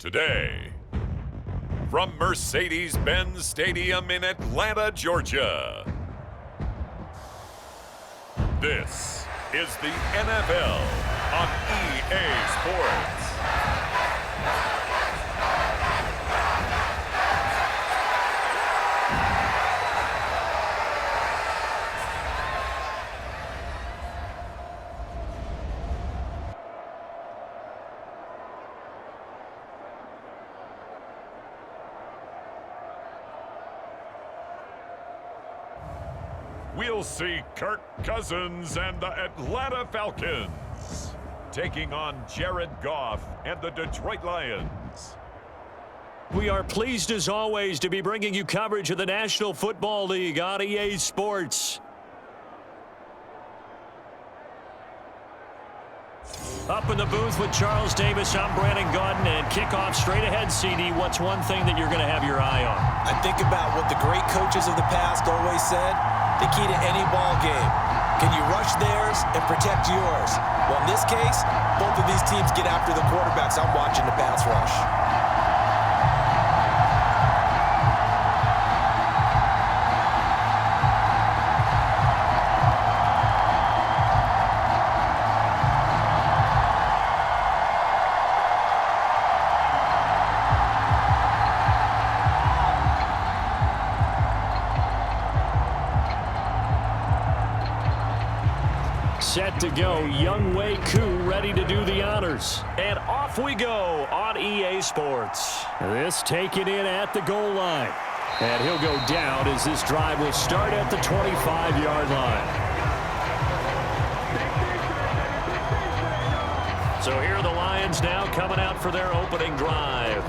Today, from Mercedes-Benz Stadium in Atlanta, Georgia, this is the NFL on EA Sports. We'll see Kirk Cousins and the Atlanta Falcons taking on Jared Goff and the Detroit Lions. We are pleased as always to be bringing you coverage of the National Football League on EA Sports. Up in the booth with Charles Davis, I'm Brandon Gaudin, and kickoff straight ahead, CD. What's one thing that you're going to have your eye on? I think about what the great coaches of the past always said. The key to any ball game. Can you rush theirs and protect yours? Well, in this case, both of these teams get after the quarterbacks. I'm watching the pass rush. Set to go, Young Wei Koo ready to do the honors. And off we go on EA Sports. This taken in at the goal line. And he'll go down as this drive will start at the 25-yard line. So here are the Lions now coming out for their opening drive.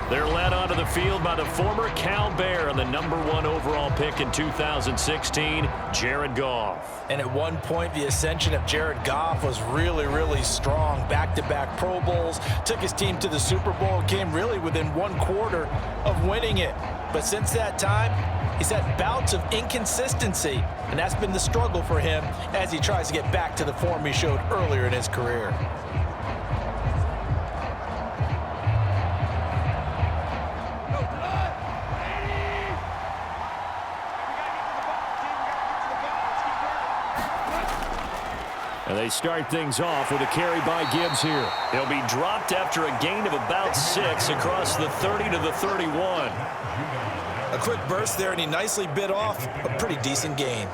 They're led onto the field by the former Cal Bear and the #1 overall pick in 2016, Jared Goff. And at one point, the ascension of Jared Goff was really strong. Back-to-back Pro Bowls, took his team to the Super Bowl, came really within one quarter of winning it. But since that time, he's had bouts of inconsistency, and that's been the struggle for him as he tries to get back to the form he showed earlier in his career. And they start things off with a carry by Gibbs here. He'll be dropped after a gain of about 6 across the 30 to the 31. A quick burst there, and he nicely bit off a pretty decent gain.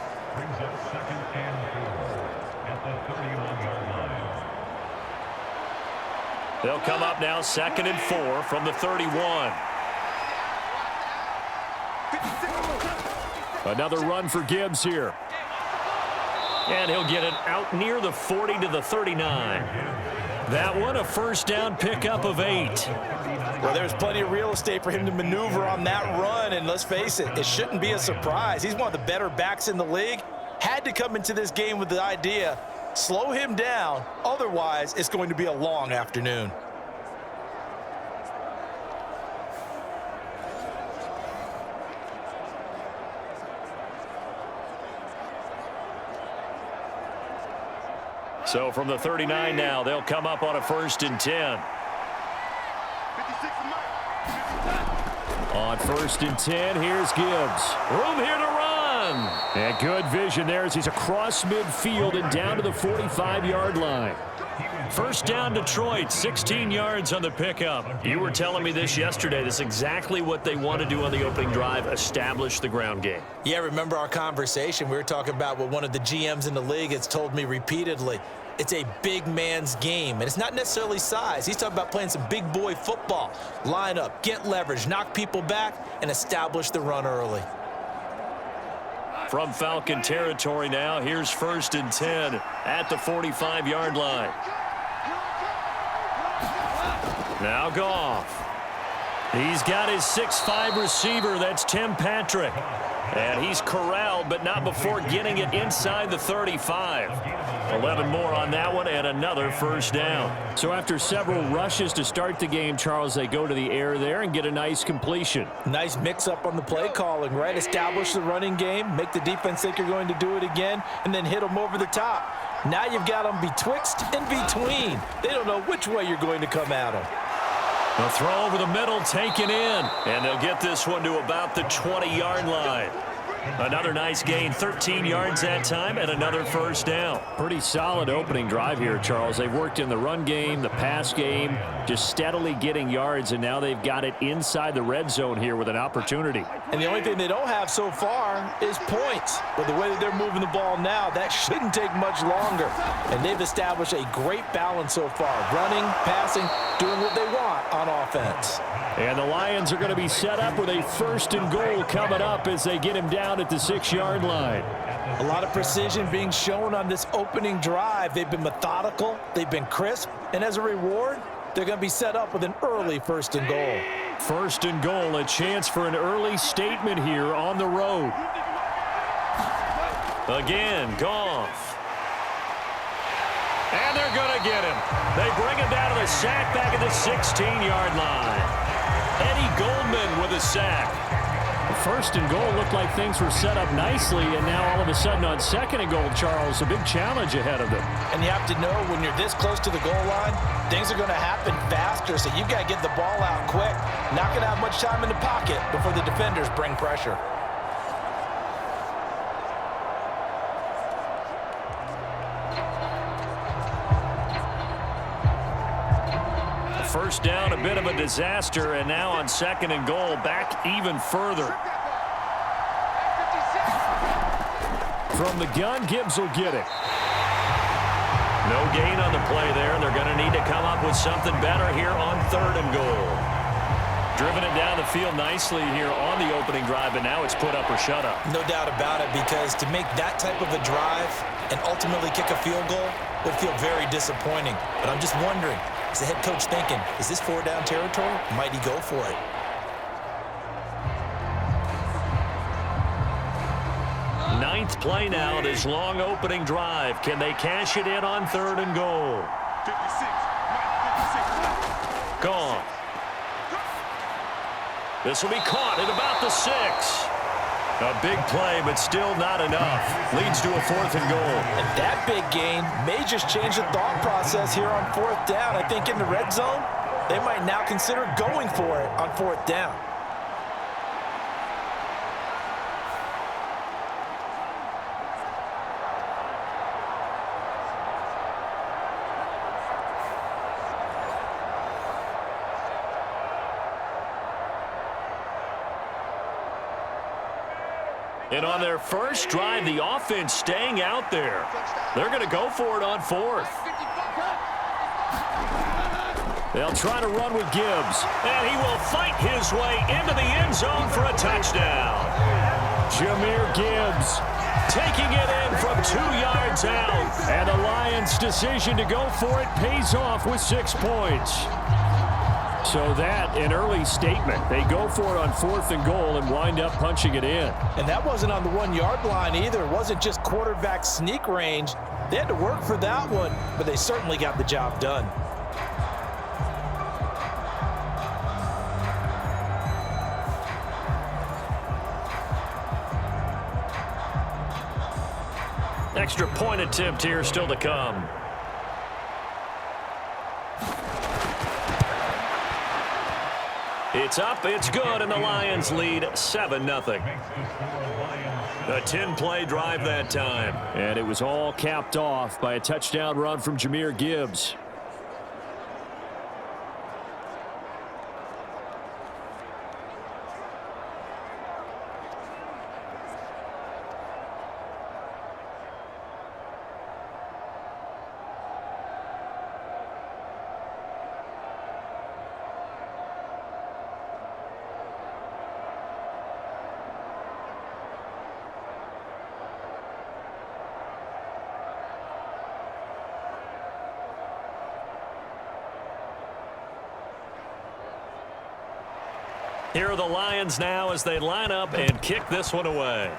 They'll come up now 2nd and 4 from the 31. Another run for Gibbs here. And he'll get it out near the 40 to the 39. That one a first down pickup of 8. Well, there's plenty of real estate for him to maneuver on that run, and let's face it, it shouldn't be a surprise. He's one of the better backs in the league. Had to come into this game with the idea, slow him down, otherwise it's going to be a long afternoon. So from the 39 now, they'll come up on a 1st and 10. On 1st and 10, here's Gibbs. Room here to run. And good vision there as he's across midfield and down to the 45-yard line. First down, Detroit, 16 yards on the pickup. You were telling me this yesterday. This is exactly what they want to do on the opening drive, establish the ground game. Yeah, remember our conversation? We were talking about what one of the GMs in the league has told me repeatedly. It's a big man's game, and it's not necessarily size. He's talking about playing some big boy football. Line up, get leverage, knock people back, and establish the run early. From Falcon territory now, here's 1st and 10 at the 45-yard line. Now Goff. He's got his 6'5 receiver. That's Tim Patrick. And he's corralled, but not before getting it inside the 35. 11 more on that one, and another first down. So after several rushes to start the game, Charles, they go to the air there and get a nice completion. Nice mix-up on the play calling, right? Establish the running game, make the defense think you're going to do it again, and then hit them over the top. Now you've got them betwixt and between. They don't know which way you're going to come at them. A throw over the middle taken in. And they'll get this one to about the 20-yard line. Another nice gain, 13 yards that time, and another first down. Pretty solid opening drive here, Charles. They've worked in the run game, the pass game, just steadily getting yards, and now they've got it inside the red zone here with an opportunity. And the only thing they don't have so far is points. But the way that they're moving the ball now, that shouldn't take much longer. And they've established a great balance so far, running, passing, doing what they want on offense. And the Lions are going to be set up with a first and goal coming up as they get him down at the 6-yard line. A lot of precision being shown on this opening drive. They've been methodical, they've been crisp, and as a reward, they're going to be set up with an early first and goal. First and goal, a chance for an early statement here on the road. Again, Goff. And they're going to get him. They bring him down to the sack back at the 16-yard line. Eddie Goldman with a sack. The first and goal looked like things were set up nicely, and now all of a sudden on second and goal, Charles, a big challenge ahead of them. And you have to know when you're this close to the goal line, things are going to happen faster, so you've got to get the ball out quick. Not going to have much time in the pocket before the defenders bring pressure. First down, a bit of a disaster, and now on second and goal, back even further. From the gun, Gibbs will get it. No gain on the play there. They're going to need to come up with something better here on third and goal. Driven it down the field nicely here on the opening drive, but now it's put up or shut up. No doubt about it, because to make that type of a drive and ultimately kick a field goal would feel very disappointing. But I'm just wondering, is the head coach thinking, is this 4-down territory? Might he go for it? Ninth play now, this long opening drive. Can they cash it in on third and goal? 56. Goff. This will be caught at about the 6. A big play, but still not enough. Leads to a fourth and goal. And that big gain may just change the thought process here on fourth down. I think in the red zone, they might now consider going for it on fourth down. And on their first drive, the offense staying out there. They're going to go for it on fourth. They'll try to run with Gibbs. And he will fight his way into the end zone for a touchdown. Jahmyr Gibbs taking it in from 2 yards out. And the Lions' decision to go for it pays off with 6 points. So that, an early statement. They go for it on fourth and goal and wind up punching it in. And that wasn't on the 1-yard line either. It wasn't just quarterback sneak range. They had to work for that one, but they certainly got the job done. Extra point attempt here still to come. It's up, it's good, and the Lions lead 7-0. A 10-play drive that time. And it was all capped off by a touchdown run from Jahmyr Gibbs. Here are the Lions now as they line up and kick this one away.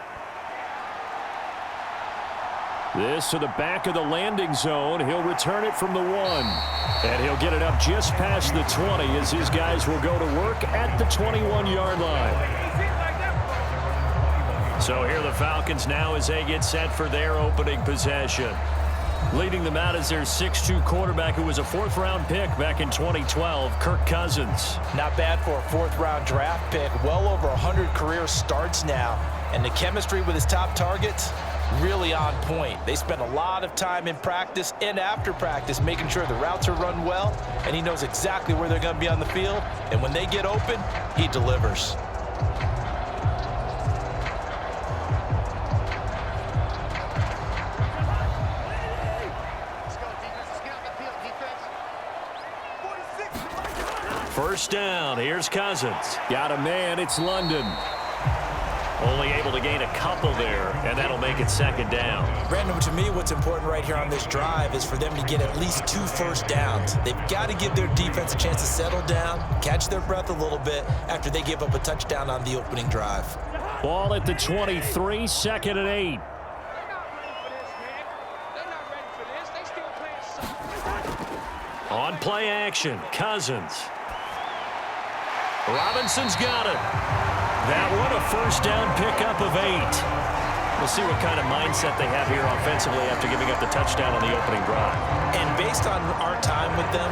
This to the back of the landing zone. He'll return it from the 1. And he'll get it up just past the 20 as his guys will go to work at the 21-yard line. So here are the Falcons now as they get set for their opening possession. Leading them out is their 6'2 quarterback who was a fourth-round pick back in 2012, Kirk Cousins. Not bad for a fourth-round draft pick. Well over 100 career starts now. And the chemistry with his top targets, really on point. They spend a lot of time in practice and after practice making sure the routes are run well, and he knows exactly where they're going to be on the field. And when they get open, he delivers. First down, here's Cousins. Got a man, it's London. Only able to gain a couple there, and that'll make it second down. Brandon, to me, what's important right here on this drive is for them to get at least 2 first downs. They've got to give their defense a chance to settle down, catch their breath a little bit after they give up a touchdown on the opening drive. Ball at the 23, second and 8. On play action, Cousins. Robinson's got it. That one, a first down pickup of 8. We'll see what kind of mindset they have here offensively after giving up the touchdown on the opening drive. And based on our time with them,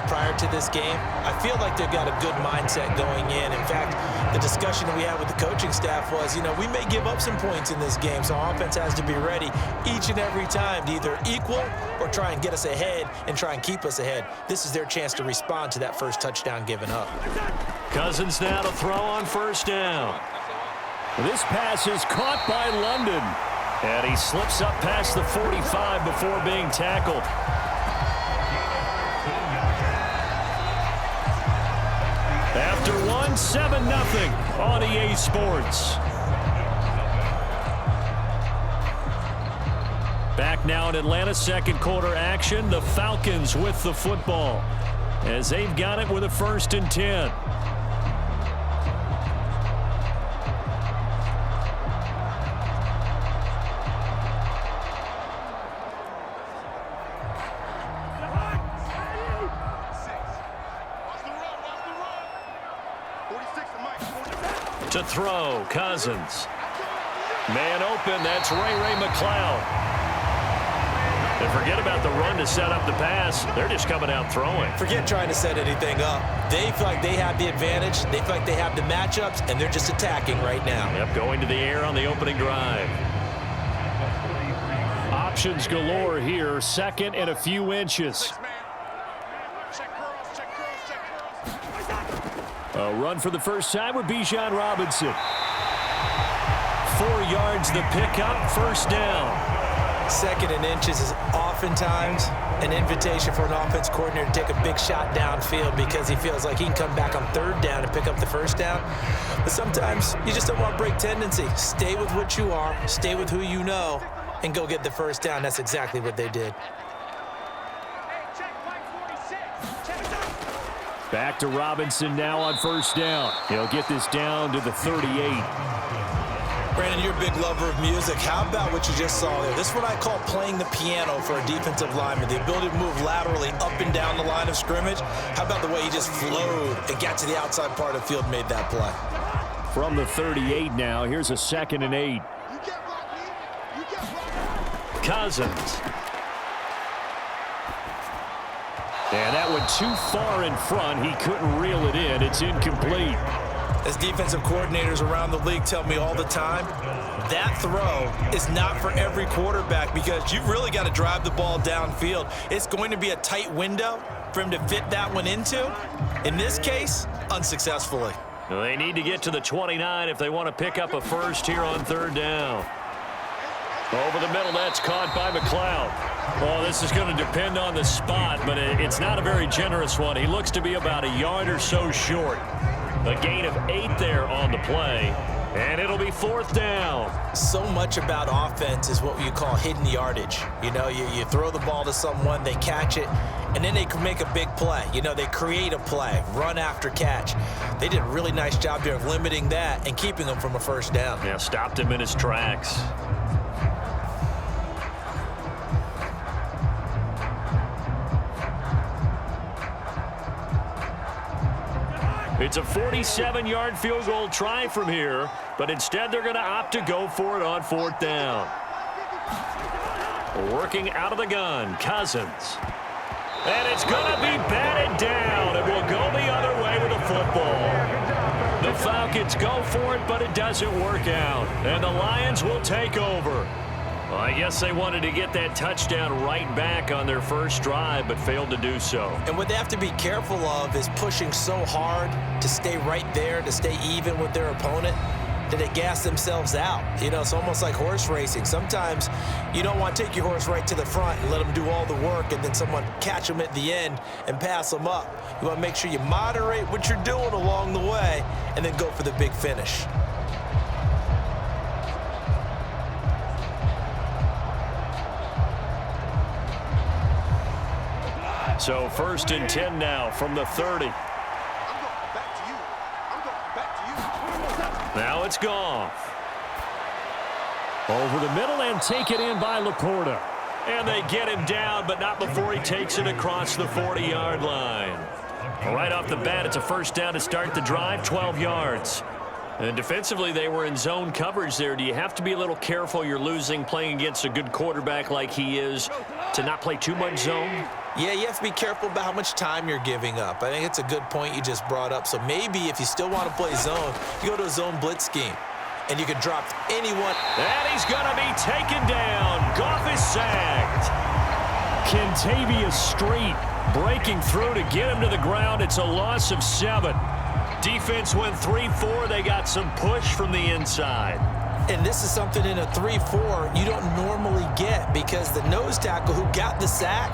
prior to this game, I feel like they've got a good mindset going in. In fact, the discussion that we had with the coaching staff was, we may give up some points in this game, so our offense has to be ready each and every time to either equal or try and get us ahead and try and keep us ahead. This is their chance to respond to that first touchdown given up. Cousins now to throw on first down. This pass is caught by London, and he slips up past the 45 before being tackled. After one, 7-0 on EA Sports. Back now in Atlanta, second quarter action. The Falcons with the football as they've got it with a 1st and 10. To throw, Cousins. Man open, that's Ray McCloud. And forget about the run to set up the pass. They're just coming out throwing. Forget trying to set anything up. They feel like they have the advantage. They feel like they have the matchups, and they're just attacking right now. Yep, going to the air on the opening drive. Options galore here, second and a few inches. A run for the first time with Bijan Robinson. 4 yards the pickup, first down. Second and inches is oftentimes an invitation for an offense coordinator to take a big shot downfield because he feels like he can come back on 3rd down and pick up the first down. But sometimes you just don't want break tendency. Stay with what you are, stay with who you know, and go get the first down. That's exactly what they did. Back to Robinson now on first down. He'll get this down to the 38. Brandon, you're a big lover of music. How about what you just saw there? This is what I call playing the piano for a defensive lineman. The ability to move laterally up and down the line of scrimmage. How about the way he just flowed and got to the outside part of the field and made that play? From the 38 now, here's a 2nd and 8. Cousins. And that went too far in front. He couldn't reel it in. It's incomplete. As defensive coordinators around the league tell me all the time, that throw is not for every quarterback because you've really got to drive the ball downfield. It's going to be a tight window for him to fit that one into. In this case, unsuccessfully. They need to get to the 29 if they want to pick up a first here on 3rd down. Over the middle, that's caught by McCloud. Well, this is going to depend on the spot, but it's not a very generous one. He looks to be about a yard or so short. A gain of 8 there on the play, and it'll be 4th down. So much about offense is what you call hidden yardage. You throw the ball to someone, they catch it, and then they can make a big play. They create a play, run after catch. They did a really nice job there of limiting that and keeping them from a first down. Yeah, stopped him in his tracks. It's a 47-yard field goal try from here, but instead they're going to opt to go for it on 4th down. Working out of the gun, Cousins. And it's going to be batted down. It will go the other way with the football. The Falcons go for it, but it doesn't work out. And the Lions will take over. Well, I guess they wanted to get that touchdown right back on their first drive, but failed to do so. And what they have to be careful of is pushing so hard to stay right there, to stay even with their opponent, that they gas themselves out. You know, it's almost like horse racing. Sometimes you don't want to take your horse right to the front and let them do all the work and then someone catch them at the end and pass them up. You want to make sure you moderate what you're doing along the way and then go for the big finish. So 1st and 10 now from the 30. Now it's Goff. Over the middle and take it in by Laporta. And they get him down, but not before he takes it across the 40-yard line. Right off the bat, it's a first down to start the drive, 12 yards. And defensively, they were in zone coverage there. Do you have to be a little careful? You're losing playing against a good quarterback like he is to not play too much zone? Yeah, you have to be careful about how much time you're giving up. I think it's a good point you just brought up. So maybe if you still want to play zone, you go to a zone blitz scheme. And you can drop anyone. And he's going to be taken down. Goff is sacked. Kentavious Street breaking through to get him to the ground. It's a loss of 7. Defense went 3-4. They got some push from the inside. And this is something in a 3-4 you don't normally get because the nose tackle who got the sack,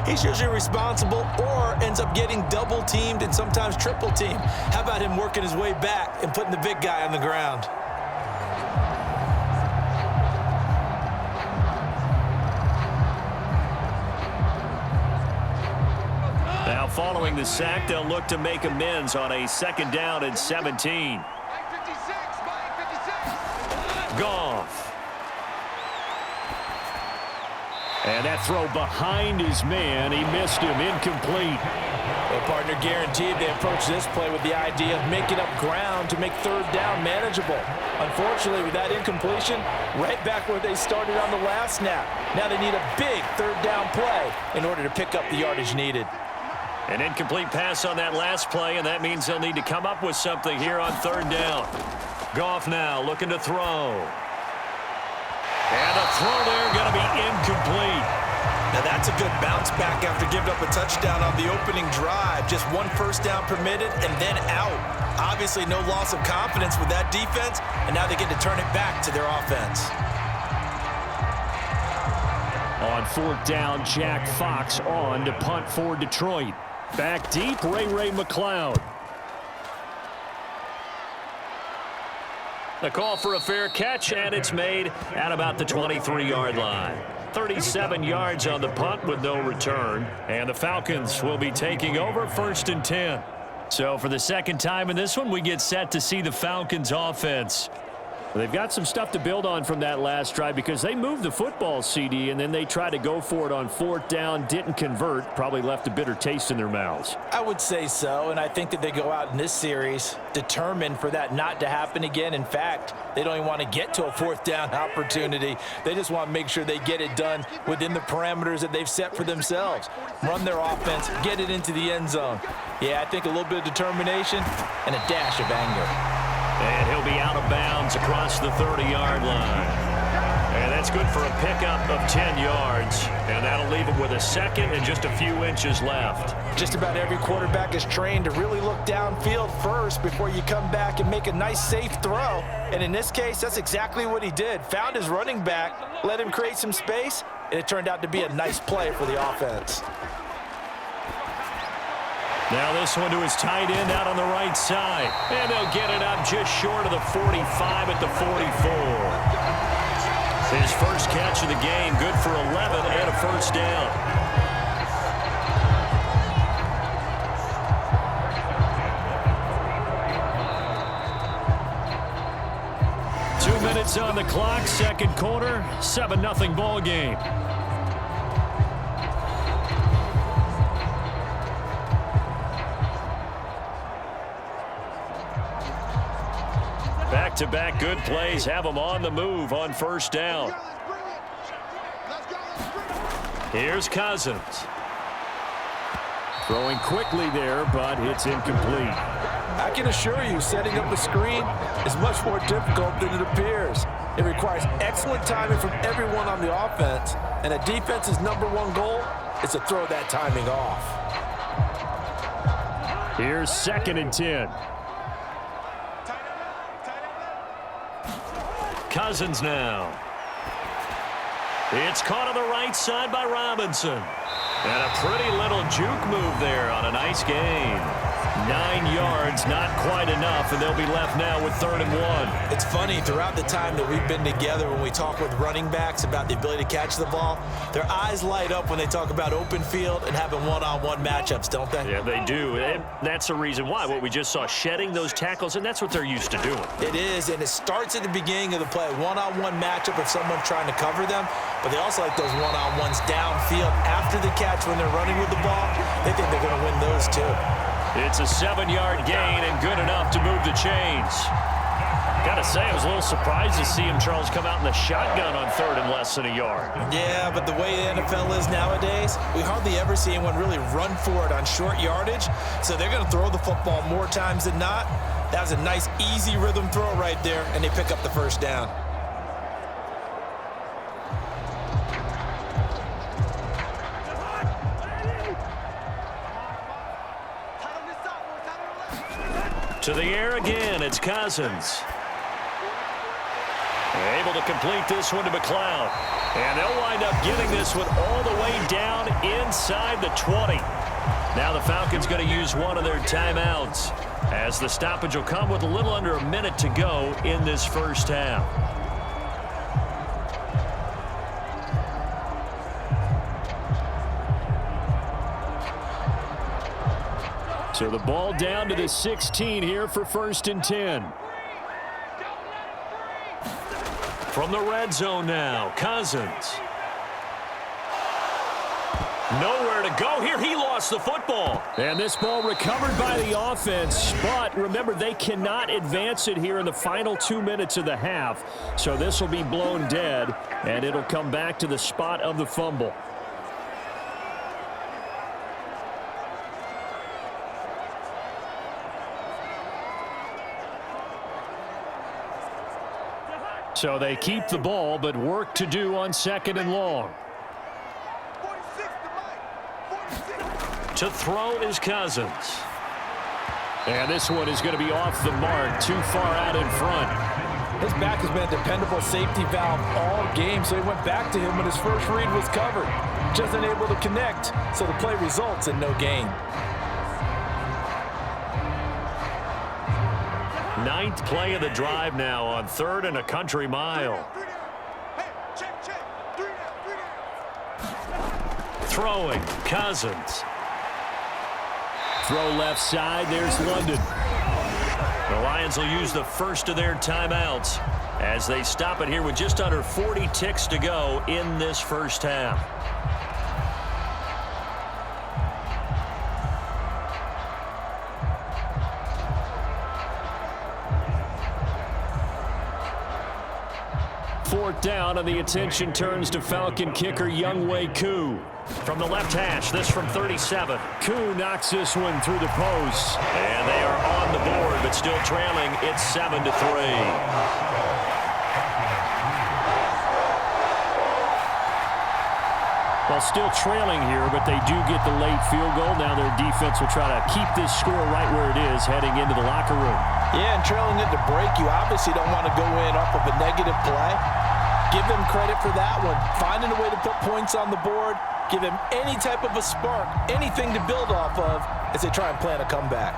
he's usually responsible or ends up getting double teamed and sometimes triple teamed. How about him working his way back and putting the big guy on the ground? Now following the sack, they'll look to make amends on a 2nd down and 17. Goff. And that throw behind his man. He missed him. Incomplete. Well, partner, guaranteed they approach this play with the idea of making up ground to make 3rd down manageable. Unfortunately, with that incompletion, right back where they started on the last snap. Now they need a big 3rd down play in order to pick up the yardage needed. An incomplete pass on that last play, and that means they'll need to come up with something here on 3rd down. Goff now looking to throw. And a throw there going to be incomplete. Now that's a good bounce back after giving up a touchdown on the opening drive. Just 1 first down permitted and then out. Obviously no loss of confidence with that defense, and now they get to turn it back to their offense. On 4th down, Jack Fox on to punt for Detroit. Back deep, Ray McLeod. The call for a fair catch, and it's made at about the 23-yard line. 37 yards on the punt with no return. And the Falcons will be taking over 1st and 10. So for the 2nd time in this one, we get set to see the Falcons offense. They've got some stuff to build on from that last drive because they moved the football, CD, and then they tried to go for it on 4th down, didn't convert, probably left a bitter taste in their mouths. I would say so, and I think that they go out in this series determined for that not to happen again. In fact, they don't even want to get to a 4th down opportunity. They just want to make sure they get it done within the parameters that they've set for themselves. Run their offense, get it into the end zone. Yeah, I think a little bit of determination and a dash of anger. And he'll be out of bounds across the 30-yard line. And that's good for a pickup of 10 yards. And that'll leave him with a 2nd and just a few inches left. Just about every quarterback is trained to really look downfield first before you come back and make a nice, safe throw. And in this case, that's exactly what he did. Found his running back, let him create some space, and it turned out to be a nice play for the offense. Now this one to his tight end out on the right side. And they'll get it up just short of the 45 at the 44. His first catch of the game, good for 11 and a first down. Two minutes on the clock, 2nd quarter, 7-0 ball game. Back-to-back good plays have them on the move on 1st down. Here's Cousins. Throwing quickly there, but it's incomplete. I can assure you, setting up the screen is much more difficult than it appears. It requires excellent timing from everyone on the offense, and a defense's #1 goal is to throw that timing off. Here's 2nd and 10. Cousins now. It's caught on the right side by Robinson. And a pretty little juke move there on a nice gain. 9 yards, not quite enough, and they'll be left now with 3rd and 1. It's funny, throughout the time that we've been together, when we talk with running backs about the ability to catch the ball, their eyes light up when they talk about open field and having one-on-one matchups, don't they? Yeah, they do. And that's the reason why. What we just saw, shedding those tackles, and that's what they're used to doing. It is, and it starts at the beginning of the play. One-on-one matchup if someone's trying to cover them, but they also like those one-on-ones downfield after the catch when they're running with the ball. They think they're going to win those too. It's a 7-yard gain and good enough to move the chains. Got to say, I was a little surprised to see him, Charles, come out in the shotgun on 3rd and less than a yard. Yeah, but the way the NFL is nowadays, we hardly ever see anyone really run for it on short yardage, so they're going to throw the football more times than not. That was a nice, easy rhythm throw right there, and they pick up the 1st down. To the air again, it's Cousins. Able to complete this one to McLeod. And they'll wind up getting this one all the way down inside the 20. Now the Falcons going to use one of their timeouts, as the stoppage will come with a little under a minute to go in this first half. So the ball down to the 16 here for 1st and 10. From the red zone now, Cousins. Nowhere to go here. He lost the football. And this ball recovered by the offense. But remember, they cannot advance it here in the final 2 minutes of the half. So this will be blown dead, and it'll come back to the spot of the fumble. So they keep the ball, but work to do on 2nd and long. To throw is Cousins. And this one is going to be off the mark, too far out in front. His back has been a dependable safety valve all game, so he went back to him when his first read was covered. Just unable to connect, so the play results in no gain. 9th play of the drive now on 3rd and a country mile. Throwing, Cousins. Throw left side, there's London. The Lions will use the first of their timeouts as they stop it here with just under 40 ticks to go in this first half. Fourth down, and the attention turns to Falcon kicker Younghoe Koo. From the left hash, this from 37. Koo knocks this one through the post. And they are on the board, but still trailing. It's 7-3. Well, still trailing here, but they do get the late field goal. Now their defense will try to keep this score right where it is heading into the locker room. Yeah, and trailing it to break, you obviously don't want to go in off of a negative play. Give them credit for that one. Finding a way to put points on the board, give them any type of a spark, anything to build off of as they try and plan a comeback.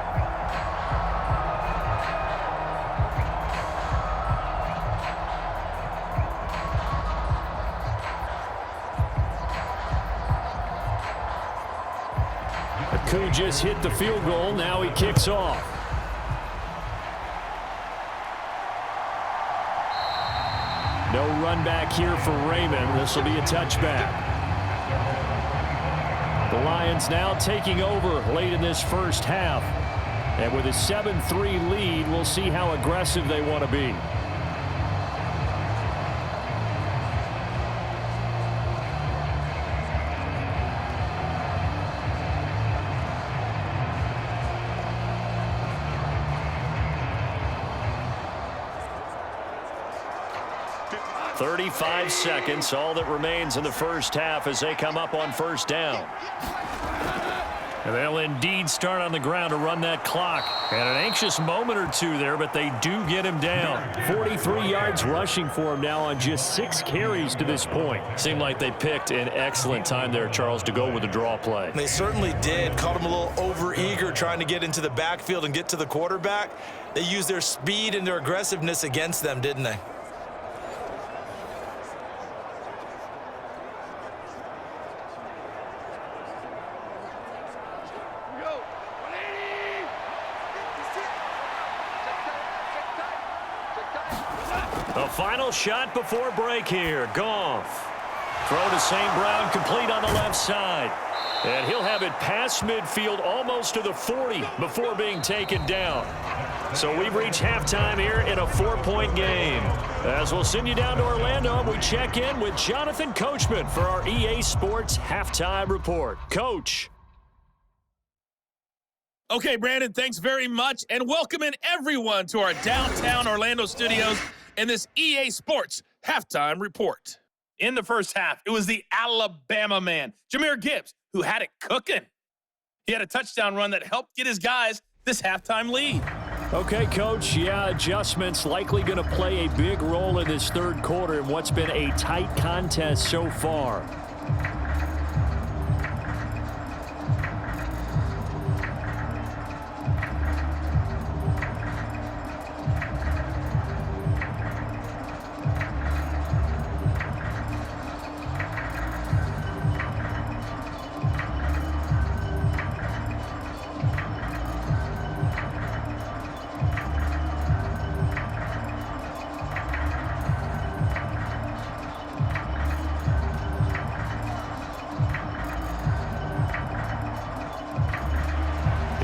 Koo just hit the field goal. Now he kicks off. No run back here for Raymond. This will be a touchback. The Lions now taking over late in this first half. And with a 7-3 lead, we'll see how aggressive they want to be. 35 seconds, all that remains in the first half as they come up on first down. And they'll indeed start on the ground to run that clock. And an anxious moment or two there, but they do get him down. 43 yards rushing for him now on just 6 carries to this point. Seemed like they picked an excellent time there, Charles, to go with the draw play. They certainly did. Caught him a little over-eager trying to get into the backfield and get to the quarterback. They used their speed and their aggressiveness against them, didn't they? The final shot before break here. Goff. Throw to St. Brown, complete on the left side. And he'll have it past midfield almost to the 40 before being taken down. So we've reached halftime here in a 4-point game. As we'll send you down to Orlando, and we check in with Jonathan Coachman for our EA Sports Halftime Report. Coach. Okay, Brandon, thanks very much, and welcome in everyone to our downtown Orlando studios in this EA Sports Halftime Report. In the first half, it was the Alabama man, Jahmyr Gibbs, who had it cooking. He had a touchdown run that helped get his guys this halftime lead. Okay, Coach, yeah, adjustments likely going to play a big role in this third quarter in what's been a tight contest so far.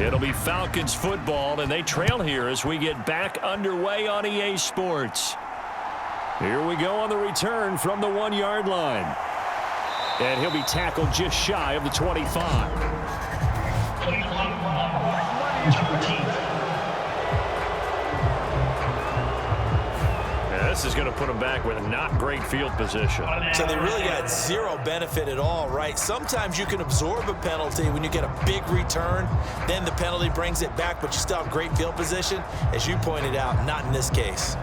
It'll be Falcons football, and they trail here as we get back underway on EA Sports. Here we go on the return from the 1-yard line. And he'll be tackled just shy of the 25. This is going to put him back with not great field position. So they really got zero benefit at all, right? Sometimes you can absorb a penalty when you get a big return. Then the penalty brings it back, but you still have great field position. As you pointed out, not in this case.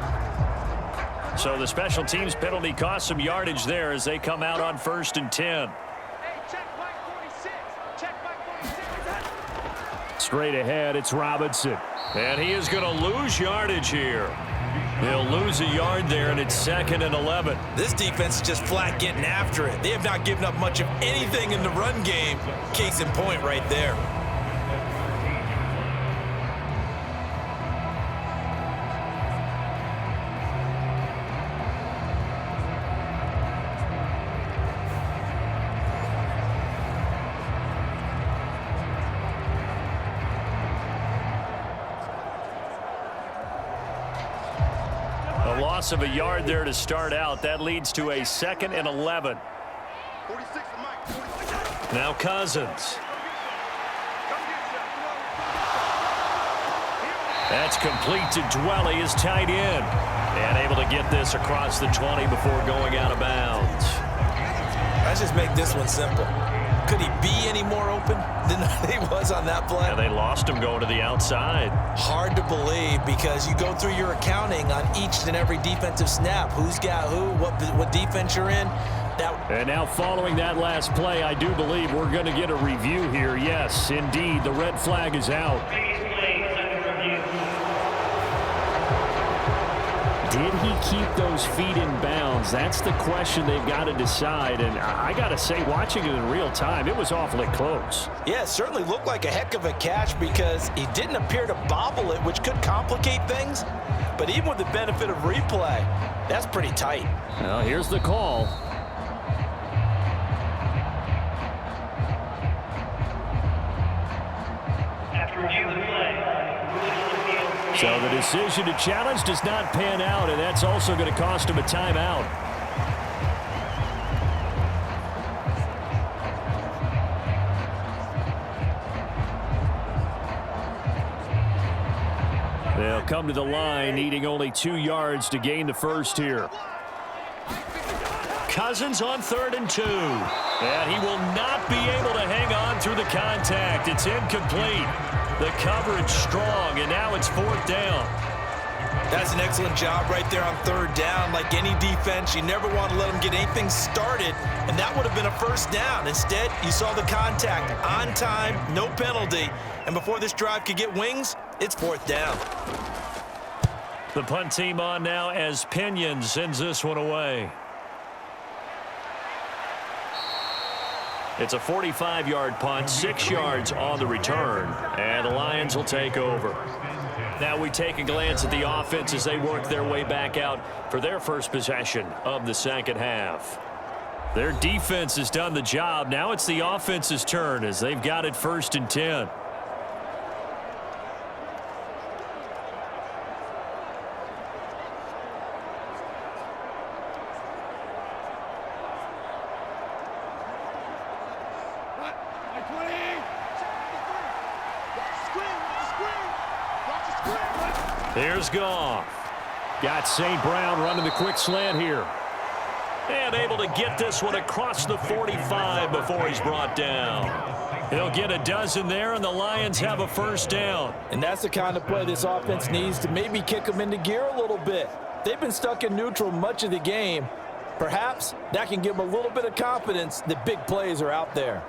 So the special teams penalty cost some yardage there as they come out on 1st and 10. Straight ahead, it's Robinson. And he is going to lose yardage here. He'll lose a yard there, and it's 2nd and 11. This defense is just flat getting after it. They have not given up much of anything in the run game. Case in point right there. Loss of a yard there to start out. That leads to a 2nd and 11. Now Cousins. That's complete to Dwelly, his tight end. And able to get this across the 20 before going out of bounds. Let's just make this one simple. Could he be any more open than he was on that play? Yeah, they lost him going to the outside. Hard to believe because you go through your accounting on each and every defensive snap. Who's got who, what defense you're in. And now following that last play, I do believe we're going to get a review here. Yes, indeed, the red flag is out. Did he keep those feet in bounds? That's the question they've got to decide. And I got to say, watching it in real time, it was awfully close. Yeah, it certainly looked like a heck of a catch because he didn't appear to bobble it, which could complicate things. But even with the benefit of replay, that's pretty tight. Well, here's the call. After review of the play. So the decision to challenge does not pan out, and that's also going to cost him a timeout. They'll come to the line, needing only 2 yards to gain the first here. Cousins on 3rd and 2. And he will not be able to hang on through the contact. It's incomplete. The coverage strong, and now it's 4th down. That's an excellent job right there on 3rd down. Like any defense, you never want to let them get anything started, and that would have been a 1st down. Instead, you saw the contact on time, no penalty, and before this drive could get wings, it's 4th down. The punt team on now as Pinion sends this one away. It's a 45-yard punt, 6 yards on the return, and the Lions will take over. Now we take a glance at the offense as they work their way back out for their first possession of the second half. Their defense has done the job. Now it's the offense's turn as they've got it 1st and 10. Here's Goff. Got St. Brown running the quick slant here. And able to get this one across the 45 before he's brought down. He'll get a dozen there, and the Lions have a 1st down. And that's the kind of play this offense needs to maybe kick them into gear a little bit. They've been stuck in neutral much of the game. Perhaps that can give them a little bit of confidence that big plays are out there.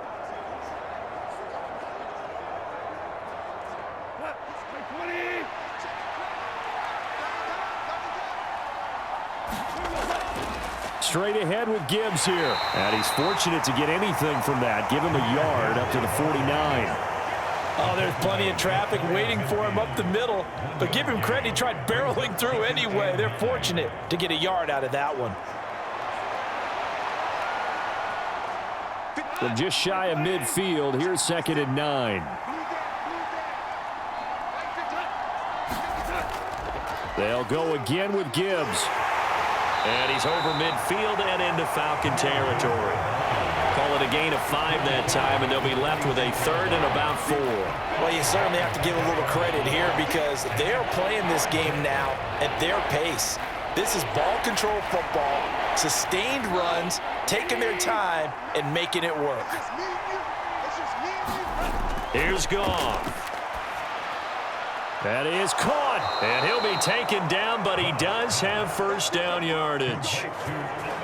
Straight ahead with Gibbs here. And he's fortunate to get anything from that. Give him a yard up to the 49. Oh, there's plenty of traffic waiting for him up the middle. But give him credit, he tried barreling through anyway. They're fortunate to get a yard out of that one. From just shy of midfield, here's 2nd and 9. They'll go again with Gibbs. And he's over midfield and into Falcon territory. Call it a gain of 5 that time, and they'll be left with a 3rd and about 4. Well, you certainly have to give a little credit here because they're playing this game now at their pace. This is ball control football, sustained runs, taking their time and making it work. Here's Goff. That is caught, and he'll be taken down, but he does have 1st down yardage.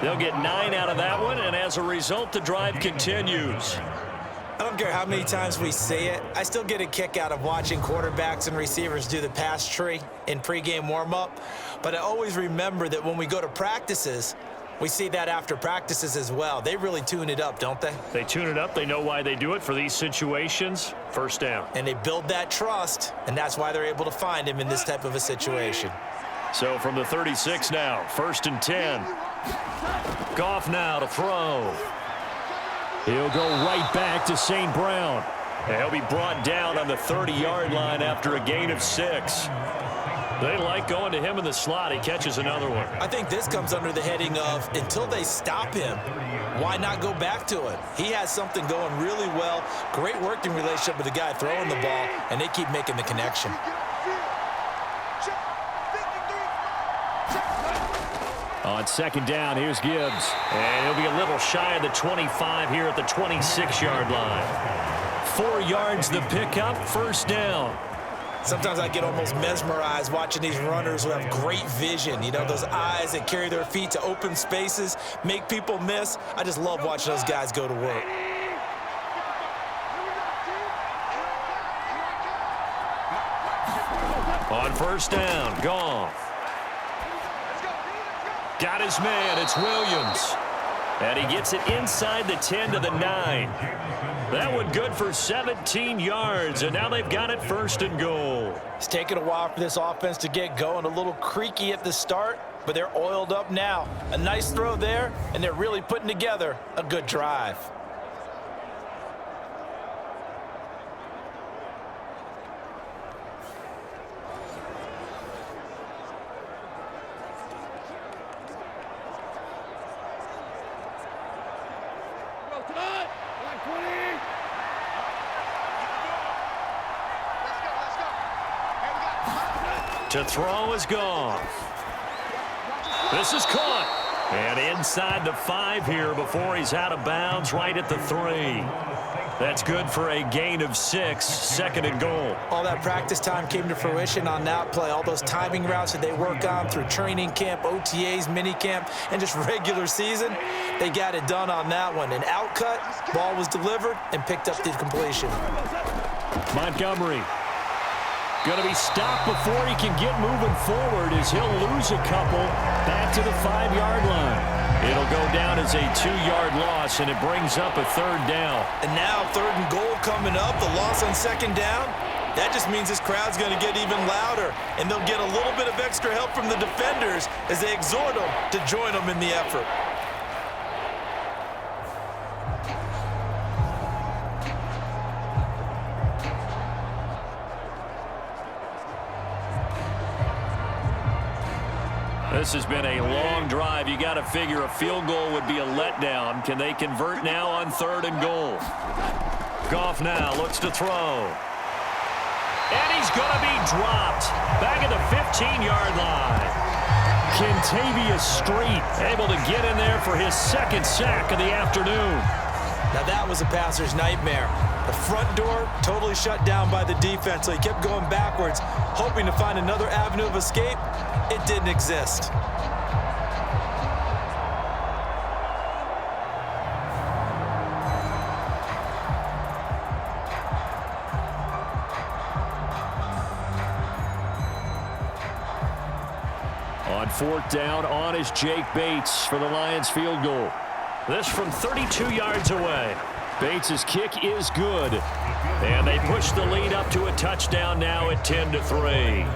They'll get 9 out of that one, and as a result, the drive continues. I don't care how many times we say it, I still get a kick out of watching quarterbacks and receivers do the pass tree in pregame warm-up, but I always remember that when we go to practices, we see that after practices as well. They really tune it up, don't they? They tune it up. They know why they do it for these situations. 1st down. And they build that trust, and that's why they're able to find him in this type of a situation. So from the 36 now, 1st and 10. Goff now to throw. He'll go right back to St. Brown. And he'll be brought down on the 30-yard line after a gain of 6. They like going to him in the slot. He catches another one. I think this comes under the heading of until they stop him, why not go back to it? He has something going really well. Great working relationship with the guy throwing the ball, and they keep making the connection. On 2nd down, here's Gibbs. And he'll be a little shy of the 25 here at the 26-yard line. 4 yards the pickup, 1st down. Sometimes I get almost mesmerized watching these runners who have great vision. You know, those eyes that carry their feet to open spaces, make people miss. I just love watching those guys go to work. On 1st down, Goff. Got his man, it's Williams. And he gets it inside the 10 to the 9. That one good for 17 yards, and now they've got it 1st and goal. It's taken a while for this offense to get going. A little creaky at the start, but they're oiled up now. A nice throw there, and they're really putting together a good drive. To throw is Goff. This is caught. And inside the 5 here before he's out of bounds right at the 3. That's good for a gain of 6, 2nd and goal. All that practice time came to fruition on that play. All those timing routes that they work on through training camp, OTAs, minicamp, and just regular season, they got it done on that one. An out cut, ball was delivered, and picked up the completion. Montgomery going to be stopped before he can get moving forward as he'll lose a couple back to the 5-yard line. It'll go down as a 2-yard loss, and it brings up a 3rd down. And now 3rd and goal coming up, the loss on 2nd down. That just means this crowd's going to get even louder, and they'll get a little bit of extra help from the defenders as they exhort them to join them in the effort. This has been a long drive. You got to figure a field goal would be a letdown. Can they convert now on 3rd and goal? Goff now looks to throw. And he's going to be dropped back at the 15-yard line. Kentavious Street able to get in there for his 2nd sack of the afternoon. Now that was a passer's nightmare. The front door totally shut down by the defense, so he kept going backwards, hoping to find another avenue of escape. It didn't exist. On 4th down, on is Jake Bates for the Lions field goal. This from 32 yards away. Bates' kick is good. And they push the lead up to a touchdown now at 10-3.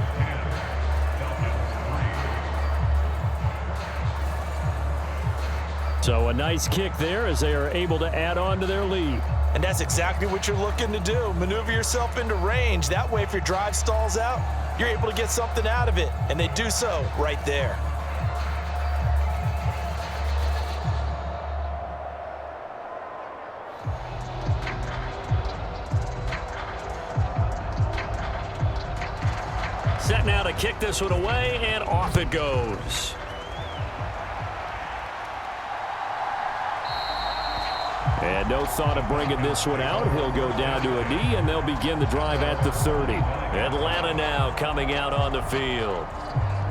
So a nice kick there as they are able to add on to their lead. And that's exactly what you're looking to do. Maneuver yourself into range. That way, if your drive stalls out, you're able to get something out of it. And they do so right there. Set now to kick this one away, and off it goes. And no thought of bringing this one out. He'll go down to a knee, and they'll begin the drive at the 30. Atlanta now coming out on the field.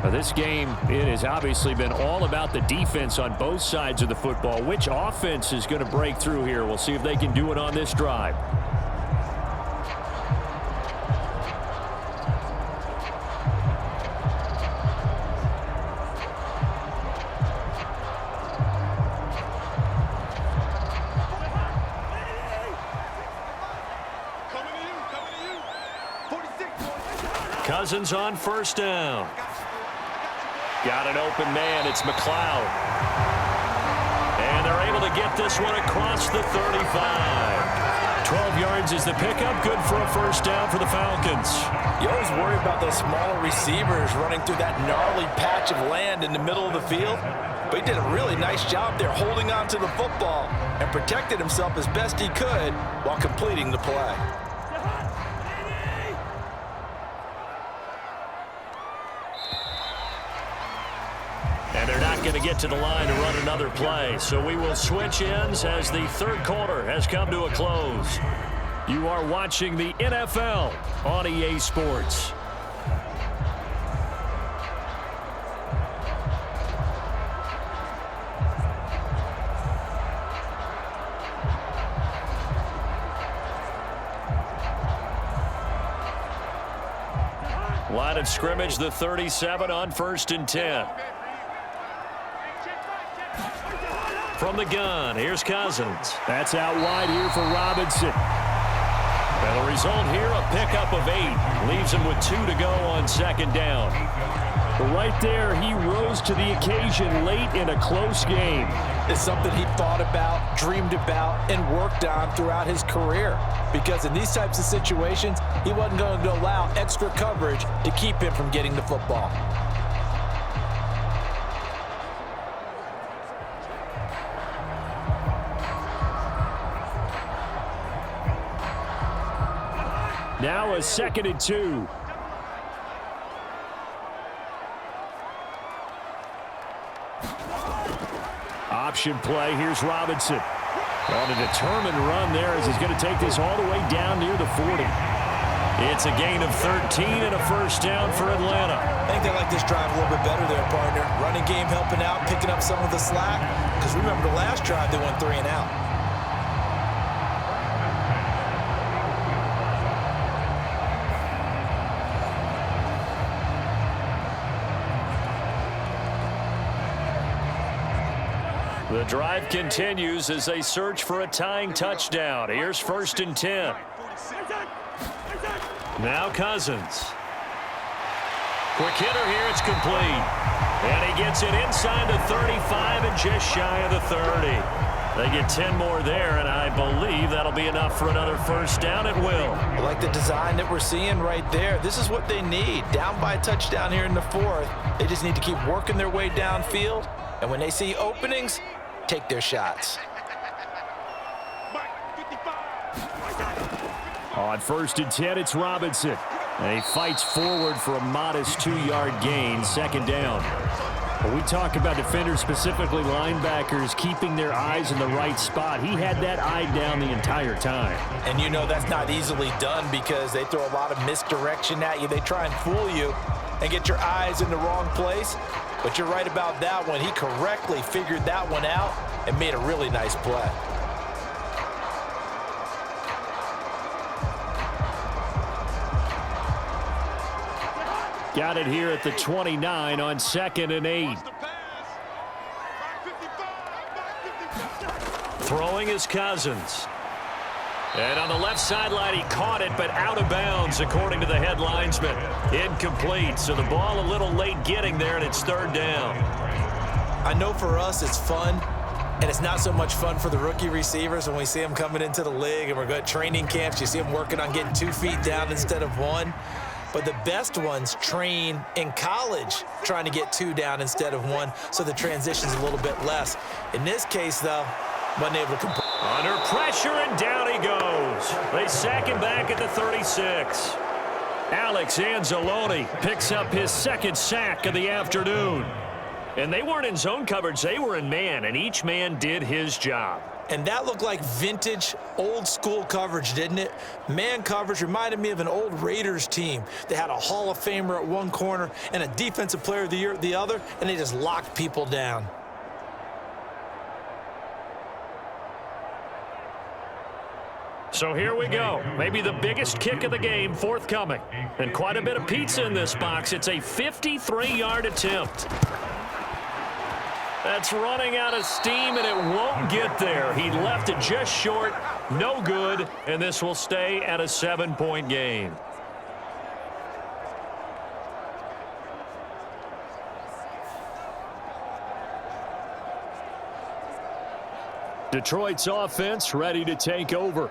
Now this game, it has obviously been all about the defense on both sides of the football. Which offense is going to break through here? We'll see if they can do it on this drive. Cousins on 1st down. Got an open man. It's McLeod. And they're able to get this one across the 35. 12 yards is the pickup. Good for a 1st down for the Falcons. You always worry about those smaller receivers running through that gnarly patch of land in the middle of the field. But he did a really nice job there holding on to the football and protected himself as best he could while completing the play. And they're not going to get to the line to run another play. So we will switch ends as the 3rd quarter has come to a close. You are watching the NFL on EA Sports. Line of scrimmage, the 37 on 1st and 10. From the gun, here's Cousins. That's out wide here for Robinson. And the result here, a pickup of 8. Leaves him with 2 to go on 2nd down. But right there, he rose to the occasion late in a close game. It's something he thought about, dreamed about, and worked on throughout his career. Because in these types of situations, he wasn't going to allow extra coverage to keep him from getting the football. Now a 2nd and 2. Option play. Here's Robinson. On a determined run there as he's going to take this all the way down near the 40. It's a gain of 13 and a first down for Atlanta. I think they like this drive a little bit better there, partner. Running game helping out, picking up some of the slack. Because remember the last drive, they went 3 and out. The drive continues as they search for a tying touchdown. Here's 1st and 10. Now Cousins. Quick hitter here. It's complete. And he gets it inside the 35 and just shy of the 30. They get 10 more there, and I believe that'll be enough for another first down at will. I like the design that we're seeing right there. This is what they need. Down by a touchdown here in the 4th. They just need to keep working their way downfield. And when they see openings, take their shots. On 1st and 10, it's Robinson. And he fights forward for a modest 2-yard gain, 2nd down. When we talk about defenders, specifically linebackers, keeping their eyes in the right spot, he had that eye down the entire time. And you know that's not easily done because they throw a lot of misdirection at you. They try and fool you and get your eyes in the wrong place. But you're right about that one. He correctly figured that one out and made a really nice play. Got it here at the 29 on 2nd and 8. Throwing is Cousins. And on the left sideline, he caught it, but out of bounds, according to the head linesman. Incomplete, so the ball a little late getting there, and it's 3rd down. I know for us it's fun, and it's not so much fun for the rookie receivers when we see them coming into the league, and we're going to training camps. You see them working on getting 2 feet down instead of 1. But the best ones train in college trying to get 2 down instead of 1, so the transition's a little bit less. In this case, though, wasn't able to complete. Under pressure, and down he goes. They sack him back at the 36. Alex Anzalone picks up his 2nd sack of the afternoon. And they weren't in zone coverage, they were in man, and each man did his job. And that looked like vintage, old-school coverage, didn't it? Man coverage reminded me of an old Raiders team. They had a Hall of Famer at one corner and a Defensive Player of the Year at the other, and they just locked people down. So here we go. Maybe the biggest kick of the game forthcoming. And quite a bit of pizza in this box. It's a 53-yard attempt. That's running out of steam, and it won't get there. He left it just short, no good, and this will stay at a 7-point game. Detroit's offense ready to take over.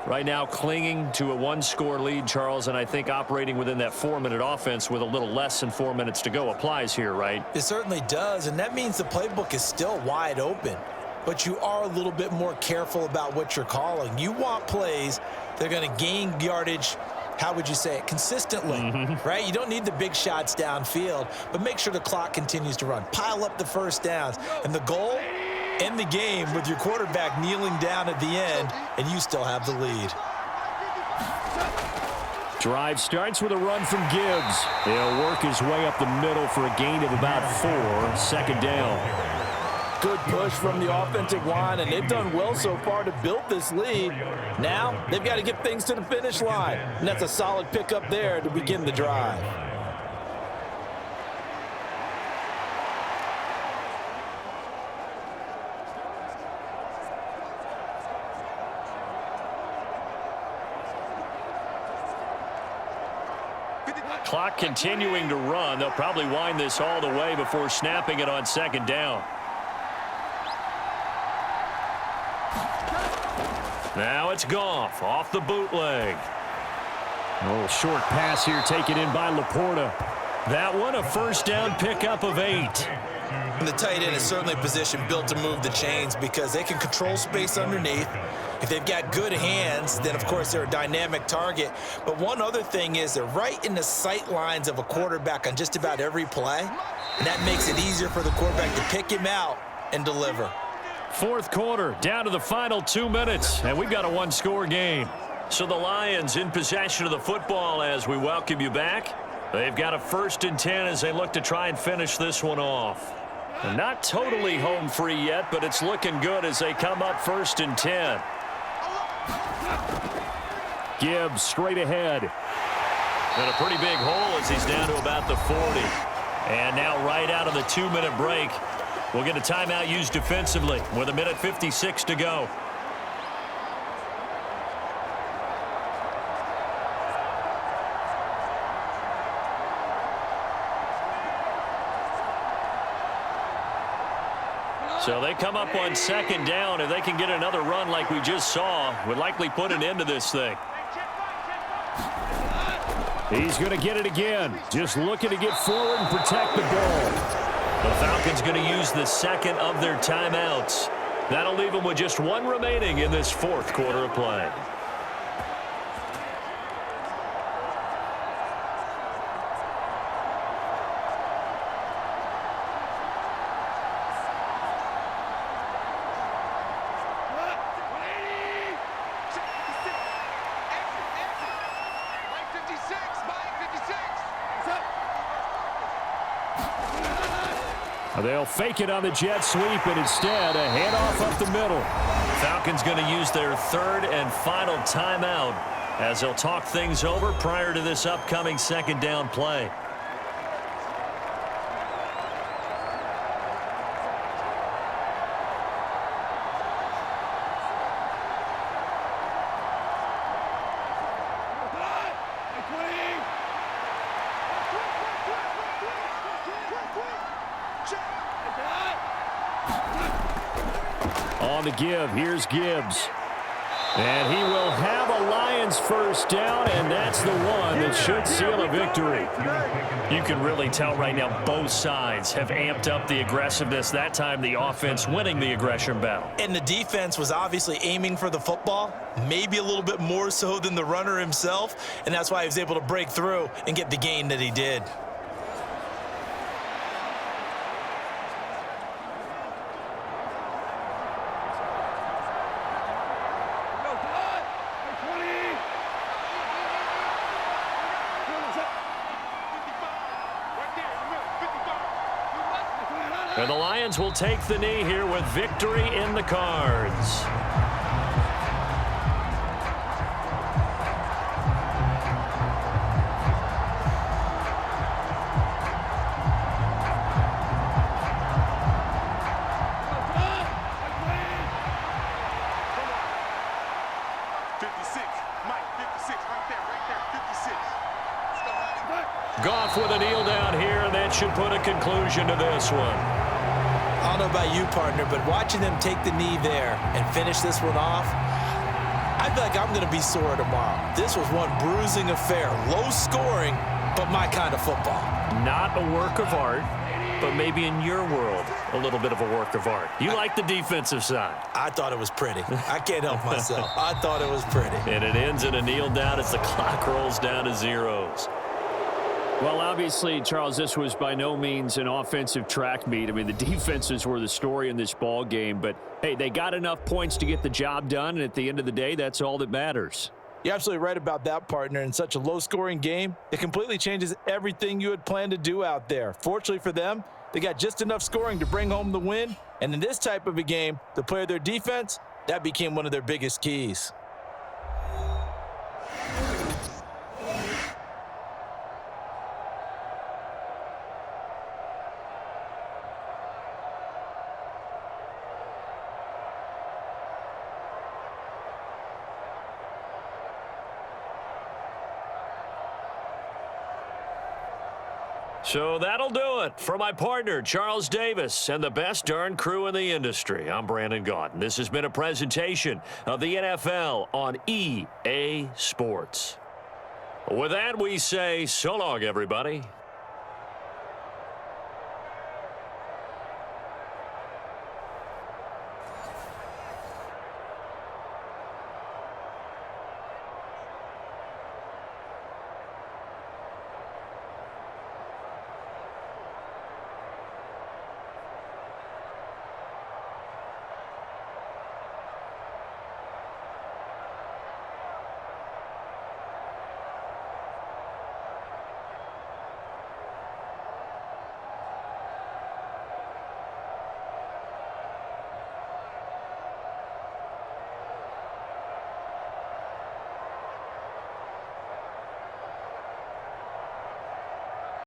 Right now clinging to a 1-score lead, Charles, and I think operating within that 4-minute offense with a little less than 4 minutes to go applies here, right? It certainly does, and that means the playbook is still wide open. But you are a little bit more careful about what you're calling. You want plays that are going to gain yardage, how would you say it, consistently, right? You don't need the big shots downfield, but make sure the clock continues to run. Pile up the first downs, and the goal, end the game with your quarterback kneeling down at the end, and you still have the lead. Drive starts with a run from Gibbs. He'll work his way up the middle for a gain of about 4, 2nd down. Good push from the offensive line, and they've done well so far to build this lead. Now they've got to get things to the finish line, and that's a solid pickup there to begin the drive. Clock continuing to run. They'll probably wind this all the way before snapping it on 2nd down. Now it's Goff off the bootleg. A little short pass here taken in by Laporta. That one a first down pickup of 8. And the tight end is certainly a position built to move the chains because they can control space underneath. If they've got good hands, then, of course, they're a dynamic target. But one other thing is they're right in the sight lines of a quarterback on just about every play. And that makes it easier for the quarterback to pick him out and deliver. Fourth quarter, down to the final 2 minutes, and we've got a one-score game. So the Lions in possession of the football as we welcome you back. They've got a 1st and 10 as they look to try and finish this one off. They're not totally home free yet, but it's looking good as they come up 1st and 10. Gibbs straight ahead. And a pretty big hole as he's down to about the 40. And now right out of the 2-minute break, we'll get a timeout used defensively with 1:56 to go. So they come up on 2nd down. If they can get another run like we just saw, would likely put an end to this thing. He's going to get it again. Just looking to get forward and protect the ball. The Falcons going to use the 2nd of their timeouts. That'll leave them with just 1 remaining in this 4th quarter of play. They'll fake it on the jet sweep, and instead a handoff up the middle. Falcons going to use their 3rd and final timeout as they'll talk things over prior to this upcoming 2nd down play. On the give, here's Gibbs. And he will have a Lions 1st down, and that's the one that should seal a victory. You can really tell right now both sides have amped up the aggressiveness. That time the offense winning the aggression battle. And the defense was obviously aiming for the football, maybe a little bit more so than the runner himself, and that's why he was able to break through and get the gain that he did. And the Lions will take the knee here with victory in the cards. Goff with a kneel down here, and that should put a conclusion to this one. I don't know about you, partner, but watching them take the knee there and finish this one off, I feel like I'm going to be sore tomorrow. This was one bruising affair. Low scoring, but my kind of football. Not a work of art, but maybe in your world, a little bit of a work of art. You like the defensive side. I thought it was pretty. I can't help myself. I thought it was pretty. And it ends in a kneel down as the clock rolls down to zeros. Well, obviously, Charles, this was by no means an offensive track meet. I mean, the defenses were the story in this ball game. But, hey, they got enough points to get the job done, and at the end of the day, that's all that matters. You're absolutely right about that, partner. In such a low-scoring game, it completely changes everything you had planned to do out there. Fortunately for them, they got just enough scoring to bring home the win. And in this type of a game, to play their defense, that became one of their biggest keys. So that'll do it for my partner, Charles Davis, and the best darn crew in the industry. I'm Brandon Gaudin. This has been a presentation of the NFL on EA Sports. With that, we say so long, everybody.